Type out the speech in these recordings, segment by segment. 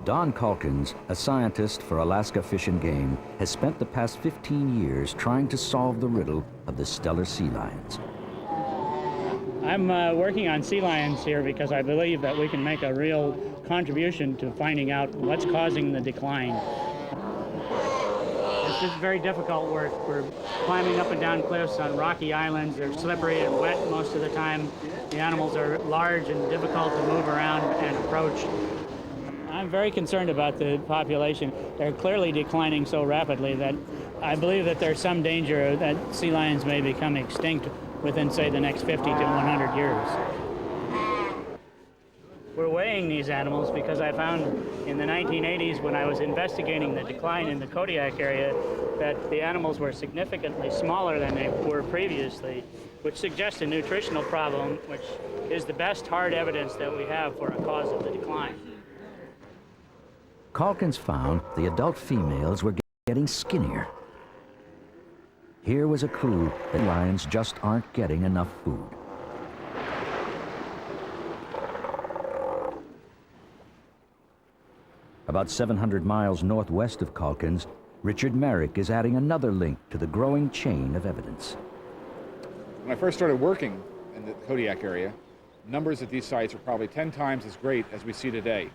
Don Calkins, a scientist for Alaska Fish and Game, has spent the past 15 years trying to solve the riddle of the stellar sea lions. I'm working on sea lions here because I believe that we can make a real contribution to finding out what's causing the decline. This is very difficult work. We're climbing up and down cliffs on rocky islands. They're slippery and wet most of the time. The animals are large and difficult to move around and approach. I'm very concerned about the population. They're clearly declining so rapidly that I believe that there's some danger that sea lions may become extinct within, say, the next 50 to 100 years. We're weighing these animals because I found in the 1980s, when I was investigating the decline in the Kodiak area, that the animals were significantly smaller than they were previously, which suggests a nutritional problem, which is the best hard evidence that we have for a cause of the decline. Calkins found the adult females were getting skinnier. Here was a clue that lions just aren't getting enough food. About 700 miles northwest of Calkins, Richard Merrick is adding another link to the growing chain of evidence. When I first started working in the Kodiak area, numbers at these sites are probably 10 times as great as we see today.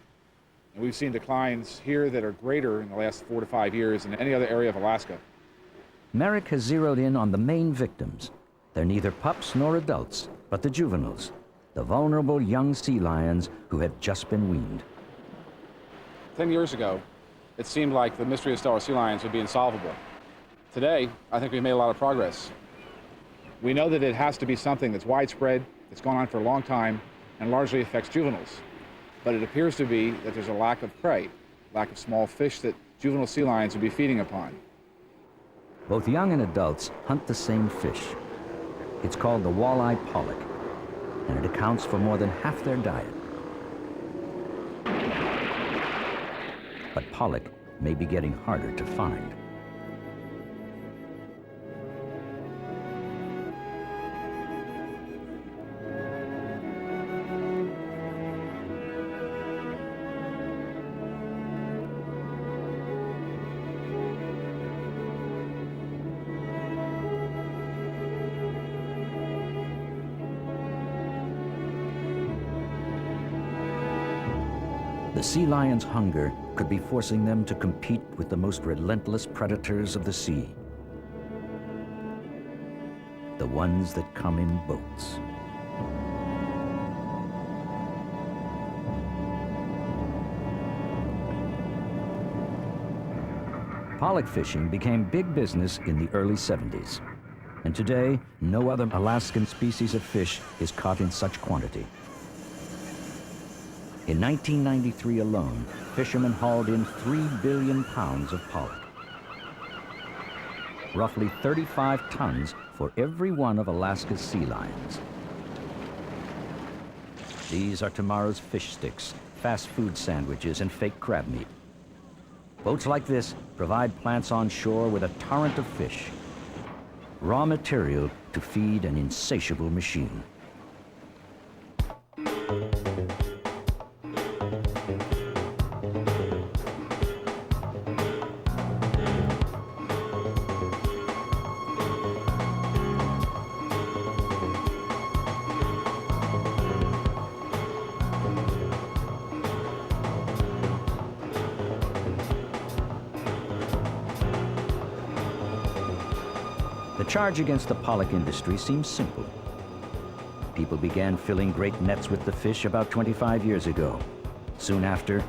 And we've seen declines here that are greater in the last 4 to 5 years than any other area of Alaska. Merrick has zeroed in on the main victims. They're neither pups nor adults, but the juveniles, the vulnerable young sea lions who had just been weaned. 10 years ago, it seemed like the mystery of stellar sea lions would be insolvable. Today, I think we've made a lot of progress. We know that it has to be something that's widespread, that's gone on for a long time, and largely affects juveniles. But it appears to be that there's a lack of prey, lack of small fish that juvenile sea lions would be feeding upon. Both young and adults hunt the same fish. It's called the walleye pollock, and it accounts for more than half their diet. But pollock may be getting harder to find. The sea lion's hunger could be forcing them to compete with the most relentless predators of the sea. The ones that come in boats. Pollock fishing became big business in the early 70s. And today, no other Alaskan species of fish is caught in such quantity. In 1993 alone, fishermen hauled in 3 billion pounds of pollock. Roughly 35 tons for every one of Alaska's sea lions. These are tomorrow's fish sticks, fast food sandwiches, and fake crab meat. Boats like this provide plants on shore with a torrent of fish. Raw material to feed an insatiable machine. The charge against the pollock industry seems simple. People began filling great nets with the fish about 25 years ago. Soon after,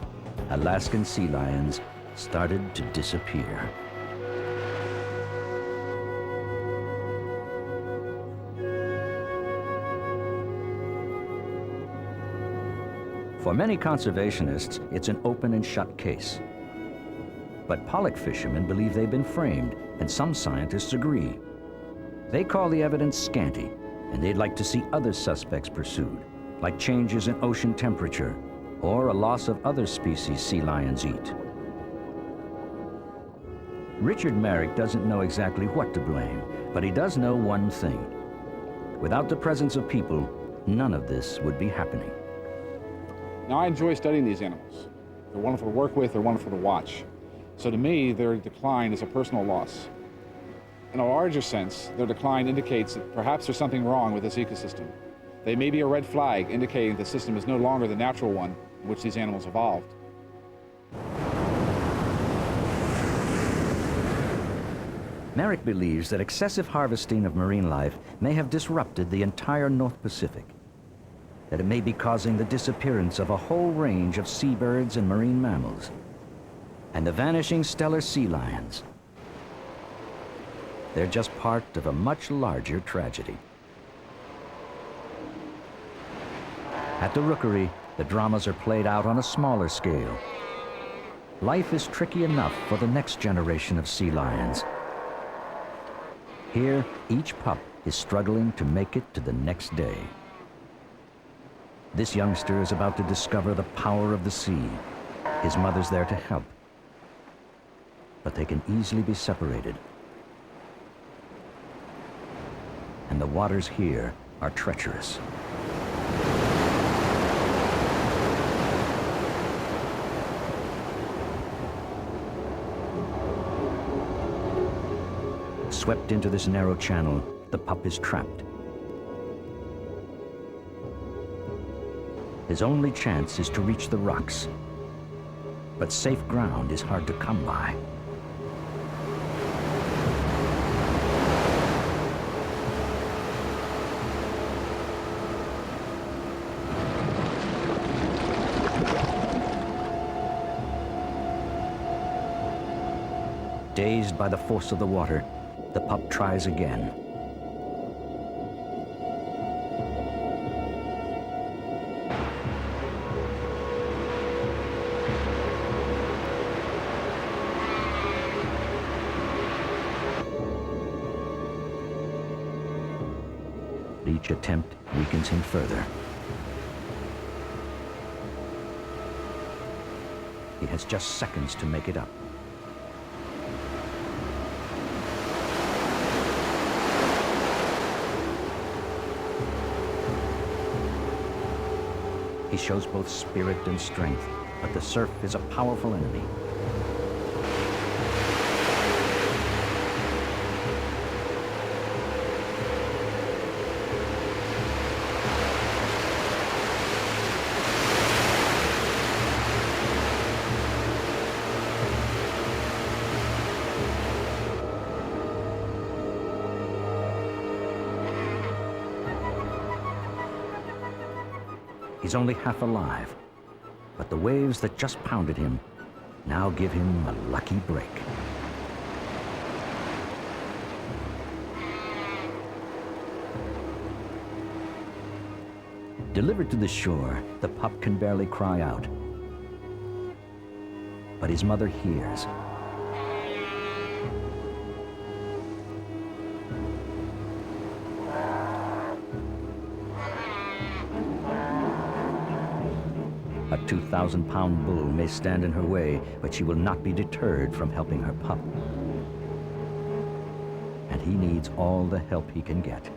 Alaskan sea lions started to disappear. For many conservationists, it's an open and shut case. But pollock fishermen believe they've been framed, and some scientists agree. They call the evidence scanty, and they'd like to see other suspects pursued, like changes in ocean temperature or a loss of other species sea lions eat. Richard Merrick doesn't know exactly what to blame, but he does know one thing. Without the presence of people, none of this would be happening. Now, I enjoy studying these animals. They're wonderful to work with, they're wonderful to watch. So to me, their decline is a personal loss. In a larger sense, their decline indicates that perhaps there's something wrong with this ecosystem. They may be a red flag indicating the system is no longer the natural one in which these animals evolved. Merrick believes that excessive harvesting of marine life may have disrupted the entire North Pacific, that it may be causing the disappearance of a whole range of seabirds and marine mammals, and the vanishing stellar sea lions. They're just part of a much larger tragedy. At the rookery, the dramas are played out on a smaller scale. Life is tricky enough for the next generation of sea lions. Here, each pup is struggling to make it to the next day. This youngster is about to discover the power of the sea. His mother's there to help, but they can easily be separated. And the waters here are treacherous. Swept into this narrow channel, the pup is trapped. His only chance is to reach the rocks, but safe ground is hard to come by. Dazed by the force of the water, the pup tries again. Each attempt weakens him further. He has just seconds to make it up. He shows both spirit and strength, but the surf is a powerful enemy. He's only half alive, but the waves that just pounded him now give him a lucky break. Delivered to the shore, the pup can barely cry out. But his mother hears. A 2,000-pound bull may stand in her way, but she will not be deterred from helping her pup. And he needs all the help he can get.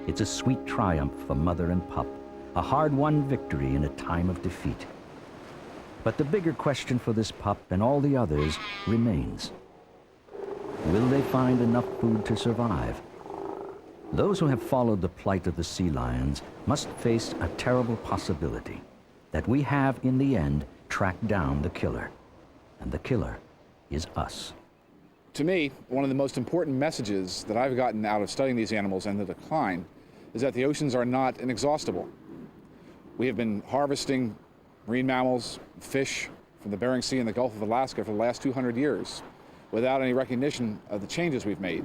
It's a sweet triumph for mother and pup, a hard-won victory in a time of defeat. But the bigger question for this pup and all the others remains. Will they find enough food to survive? Those who have followed the plight of the sea lions must face a terrible possibility that we have, in the end, tracked down the killer. And the killer is us. To me, one of the most important messages that I've gotten out of studying these animals and the decline is that the oceans are not inexhaustible. We have been harvesting marine mammals, fish from the Bering Sea and the Gulf of Alaska for the last 200 years without any recognition of the changes we've made.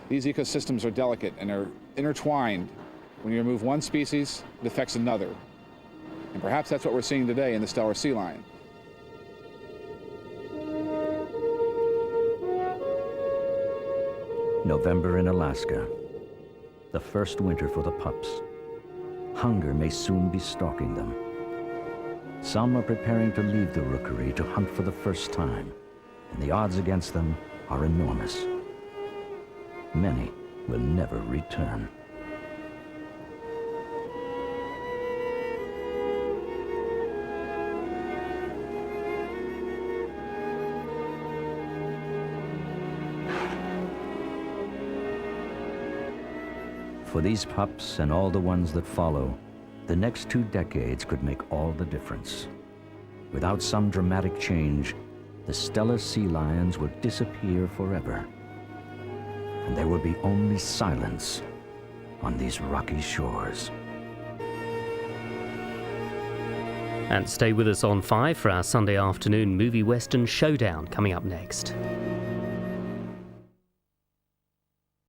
These ecosystems are delicate and are intertwined. When you remove one species, it affects another. And perhaps that's what we're seeing today in the Steller sea lion. November in Alaska, the first winter for the pups. Hunger may soon be stalking them. Some are preparing to leave the rookery to hunt for the first time, and the odds against them are enormous. Many will never return. For these pups and all the ones that follow, the next 2 decades could make all the difference. Without some dramatic change, the Steller sea lions will disappear forever. And there will be only silence on these rocky shores. And stay with us on 5 for our Sunday afternoon movie Western Showdown coming up next.